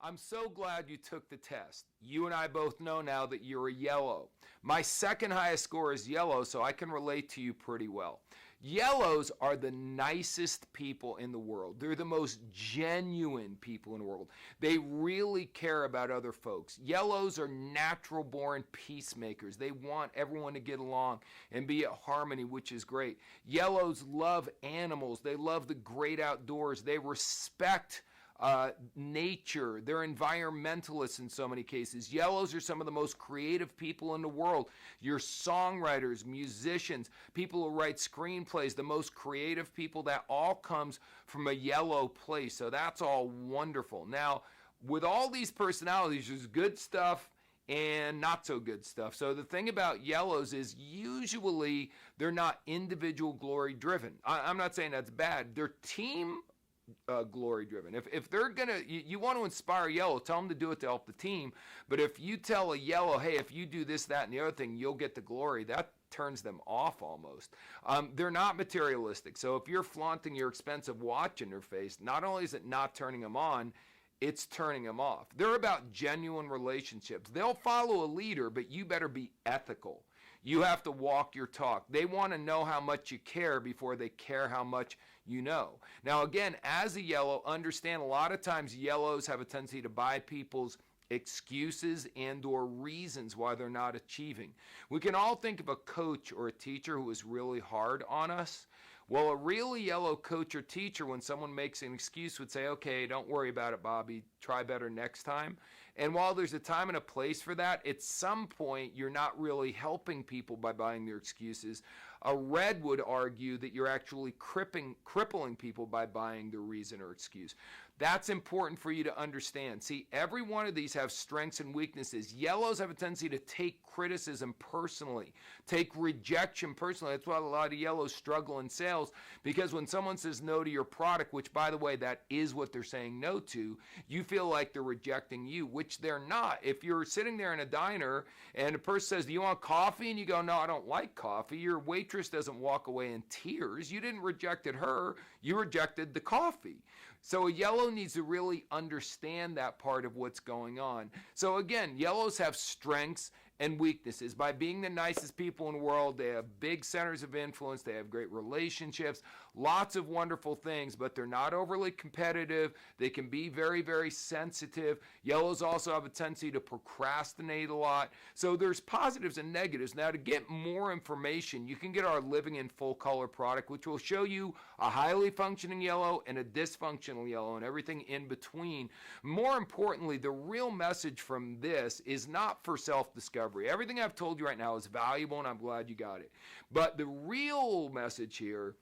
I'm so glad you took the test. You and I both know now that you're a yellow. My second highest score is yellow, so I can relate to you pretty well. Yellows are the nicest people in the world. They're the most genuine people in the world. They really care about other folks. Yellows are natural born peacemakers. They want everyone to get along and be at harmony, which is great. Yellows love animals. They love the great outdoors. They respect nature. They're environmentalists in so many cases. Yellows are some of the most creative people in the world. Your songwriters, musicians, people who write screenplays, the most creative people, that all comes from a yellow place. So that's all wonderful. Now, with all these personalities, there's good stuff and not so good stuff. So the thing about yellows is usually they're not individual glory driven. I'm not saying that's bad. They're team glory driven. If they're gonna, you want to inspire yellow, tell them to do it to help the team. But if you tell a yellow, hey, if you do this, that, and the other thing, you'll get the glory, that turns them off almost. They're not materialistic. So if you're flaunting your expensive watch in their face, not only is it not turning them on, it's turning them off. They're about genuine relationships. They'll follow a leader, but you better be ethical. You have to walk your talk. They want to know how much you care before they care how much you know. Now, again, as a yellow, understand a lot of times yellows have a tendency to buy people's excuses and or reasons why they're not achieving. We can all think of a coach or a teacher who is really hard on us. Well, a really yellow coach or teacher, when someone makes an excuse, would say, okay, don't worry about it, Bobby. Try better next time. And while there's a time and a place for that, at some point, you're not really helping people by buying their excuses. A red would argue that you're actually crippling people by buying their reason or excuse. That's important for you to understand. See, every one of these have strengths and weaknesses. Yellows have a tendency to take criticism personally, take rejection personally. That's why a lot of yellows struggle in sales, because when someone says no to your product, which, by the way, that is what they're saying no to, you feel like they're rejecting you, which they're not. If you're sitting there in a diner and a person says, do you want coffee? And you go, no, I don't like coffee. Your waitress doesn't walk away in tears. You didn't reject her. You rejected the coffee. So a yellow needs to really understand that part of what's going on. So again, yellows have strengths and weaknesses. By being the nicest people in the world, they have big centers of influence, they have great relationships, lots of wonderful things, but they're not overly competitive. They can be very, very sensitive. Yellows also have a tendency to procrastinate a lot. So there's positives and negatives. Now, to get more information, you can get our Living in Full Color product, which will show you a highly functioning yellow and a dysfunctional yellow and everything in between. More importantly, the real message from this is not for self-discovery. Everything I've told you right now is valuable, and I'm glad you got it. But the real message here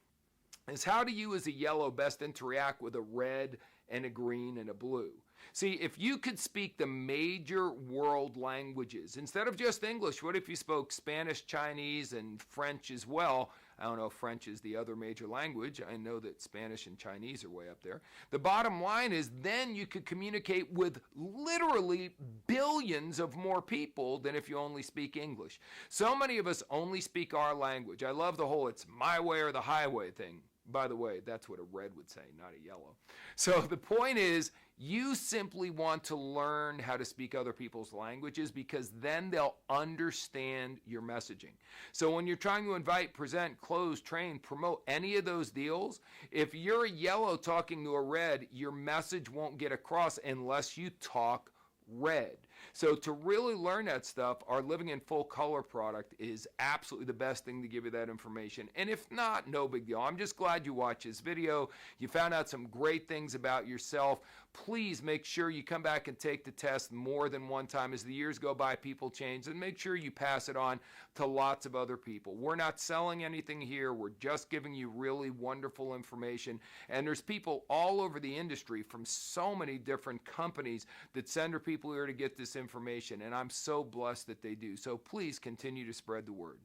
is, how do you as a yellow best interact with a red and a green and a blue? See, if you could speak the major world languages, instead of just English, what if you spoke Spanish, Chinese, and French as well? I don't know if French is the other major language. I know that Spanish and Chinese are way up there. The bottom line is, then you could communicate with literally billions of more people than if you only speak English. So many of us only speak our language. I love the whole it's my way or the highway thing. By the way, that's what a red would say, not a yellow. So the point is, you simply want to learn how to speak other people's languages, because then they'll understand your messaging. So when you're trying to invite, present, close, train, promote any of those deals, if you're a yellow talking to a red, your message won't get across unless you talk red. So to really learn that stuff, our Living in Full Color product is absolutely the best thing to give you that information. And if not, no big deal. I'm just glad you watched this video. You found out some great things about yourself. Please make sure you come back and take the test more than one time. As the years go by, people change, and make sure you pass it on to lots of other people. We're not selling anything here. We're just giving you really wonderful information. And there's people all over the industry from so many different companies that send their people here to get this information, and I'm so blessed that they do. So please continue to spread the word.